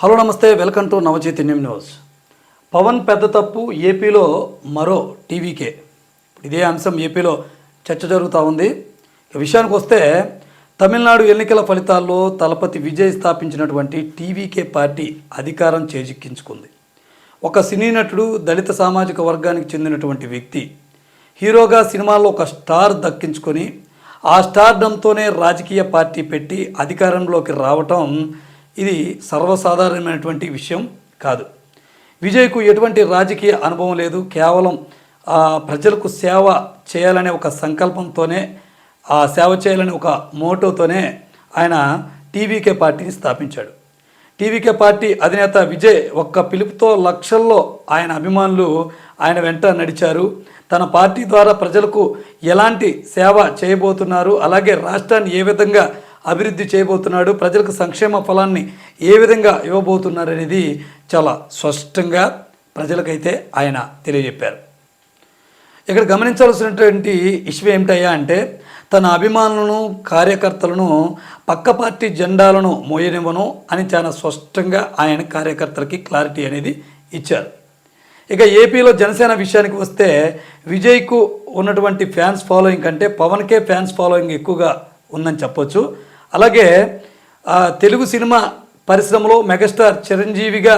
Hello నమస్తే, welcome to నవచైతన్యం news. Pawan పెద్ద తప్పు, ఏపీలో మరో టీవీకే. ఇదే అంశం ఏపీలో చర్చ జరుగుతూ ఉంది. విషయానికి వస్తే తమిళనాడు ఎన్నికల ఫలితాల్లో తలపతి విజయ్ స్థాపించినటువంటి టీవీకే పార్టీ అధికారం చేజిక్కించుకుంది. ఒక సినీ నటుడు, దళిత సామాజిక వర్గానికి చెందినటువంటి వ్యక్తి హీరోగా సినిమాల్లో ఒక స్టార్ దక్కించుకొని ఆ స్టార్డంతోనే రాజకీయ పార్టీ పెట్టి అధికారంలోకి రావటం ఇది సర్వసాధారణమైనటువంటి విషయం కాదు. విజయ్కు ఎటువంటి రాజకీయ అనుభవం లేదు. కేవలం ప్రజలకు సేవ చేయాలనే ఒక సంకల్పంతోనే, ఆ సేవ చేయాలనే ఒక మోటోతోనే ఆయన టీవీకే పార్టీని స్థాపించాడు. టీవీకే పార్టీ అధినేత విజయ్ ఒక్క పిలుపుతో లక్షల్లో ఆయన అభిమానులు ఆయన వెంట నడిచారు. తన పార్టీ ద్వారా ప్రజలకు ఎలాంటి సేవ చేయబోతున్నారు, అలాగే రాష్ట్రాన్ని ఏ విధంగా అభివృద్ధి చేయబోతున్నాడు, ప్రజలకు సంక్షేమ ఫలాన్ని ఏ విధంగా ఇవ్వబోతున్నారు అనేది చాలా స్పష్టంగా ప్రజలకైతే ఆయన తెలియజెప్పారు. ఇక్కడ గమనించాల్సినటువంటి విషయం ఏమిటయ్యా అంటే, తన అభిమానులను, కార్యకర్తలను పక్క పార్టీ జెండాలను మోయనివ్వను అని చాలా స్పష్టంగా ఆయన కార్యకర్తలకి క్లారిటీ అనేది ఇచ్చారు. ఇక ఏపీలో జనసేన విషయానికి వస్తే విజయ్కు ఉన్నటువంటి ఫ్యాన్స్ ఫాలోయింగ్ కంటే పవన్కే ఫ్యాన్స్ ఫాలోయింగ్ ఎక్కువగా ఉందని చెప్పొచ్చు. అలాగే తెలుగు సినిమా పరిశ్రమలో మెగాస్టార్ చిరంజీవిగా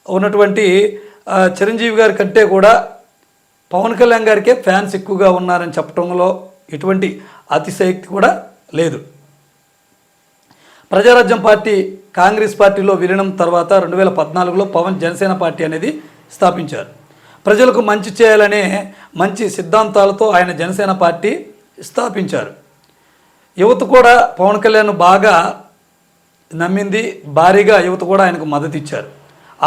ఉన్నటువంటి చిరంజీవి గారి కంటే కూడా పవన్ కళ్యాణ్ గారికే ఫ్యాన్స్ ఎక్కువగా ఉన్నారని చెప్పడంలో ఎటువంటి అతిశయోక్తి కూడా లేదు. ప్రజారాజ్యం పార్టీ కాంగ్రెస్ పార్టీలో విలీనం తర్వాత 2014లో పవన్ జనసేన పార్టీ అనేది స్థాపించారు. ప్రజలకు మంచి చేయాలనే మంచి సిద్ధాంతాలతో ఆయన జనసేన పార్టీ స్థాపించారు. యువత కూడా పవన్ కళ్యాణ్ బాగా నమ్మింది, భారీగా యువత కూడా ఆయనకు మద్దతు ఇచ్చారు.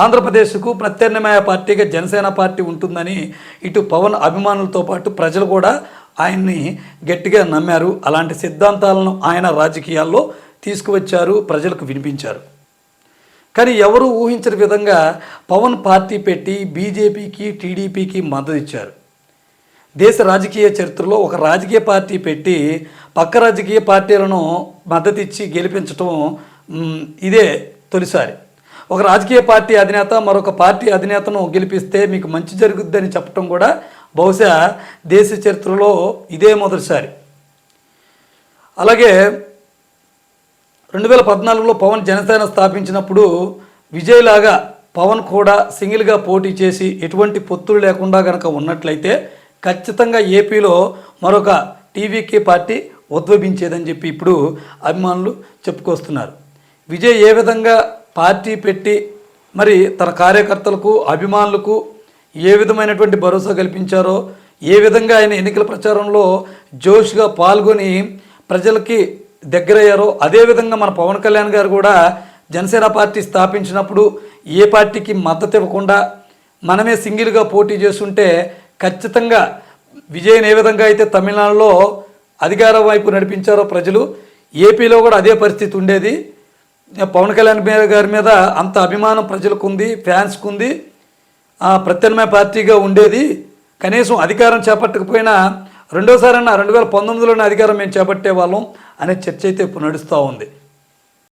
ఆంధ్రప్రదేశ్కు ప్రత్యామ్నాయ పార్టీగా జనసేన పార్టీ ఉంటుందని ఇటు పవన్ అభిమానులతో పాటు ప్రజలు కూడా ఆయన్ని గట్టిగా నమ్మారు. అలాంటి సిద్ధాంతాలను ఆయన రాజకీయాల్లో తీసుకువచ్చారు, ప్రజలకు వినిపించారు. కానీ ఎవరు ఊహించని విధంగా పవన్ పార్టీ పెట్టి బీజేపీకి, టీడీపీకి మద్దతు ఇచ్చారు. దేశ రాజకీయ చరిత్రలో ఒక రాజకీయ పార్టీ పెట్టి పక్క రాజకీయ పార్టీలను మద్దతు ఇచ్చి గెలిపించడం ఇదే తొలిసారి. ఒక రాజకీయ పార్టీ అధినేత మరొక పార్టీ అధినేతను గెలిపిస్తే మీకు మంచి జరుగుద్దని చెప్పడం కూడా బహుశా దేశ చరిత్రలో ఇదే మొదటిసారి. అలాగే 2014లో పవన్ జనసేన స్థాపించినప్పుడు విజయ్ లాగా పవన్ కూడా సింగిల్గా పోటీ చేసి ఎటువంటి పొత్తులు లేకుండా కనుక ఉన్నట్లయితే ఖచ్చితంగా ఏపీలో మరొక టీవీకే పార్టీ ఉద్భవించేదని చెప్పి ఇప్పుడు అభిమానులు చెప్పుకొస్తున్నారు. విజయ్ ఏ విధంగా పార్టీ పెట్టి మరి తన కార్యకర్తలకు, అభిమానులకు ఏ విధమైనటువంటి భరోసా కల్పించారో, ఏ విధంగా ఆయన ఎన్నికల ప్రచారంలో జోష్గా పాల్గొని ప్రజలకి దగ్గరయ్యారో, అదేవిధంగా మన పవన్ కళ్యాణ్ గారు కూడా జనసేన పార్టీ స్థాపించినప్పుడు ఏ పార్టీకి మద్దతు ఇవ్వకుండా మనమే సింగిల్గా పోటీ చేస్తుంటే ఖచ్చితంగా విజయ్ని ఏ విధంగా అయితే తమిళనాడులో అధికారం వైపు నడిపించారో ప్రజలు, ఏపీలో కూడా అదే పరిస్థితి ఉండేది. పవన్ కళ్యాణ్ గారి మీద అంత అభిమానం ప్రజలకు ఉంది, ఫ్యాన్స్కు ఉంది, ప్రత్యామ్నాయ పార్టీగా ఉండేది. కనీసం అధికారం చేపట్టకపోయినా రెండోసారన్నా 2019లోనే అధికారం మేము చేపట్టే వాళ్ళం అనే చర్చ అయితే ఇప్పుడు నడుస్తూ ఉంది.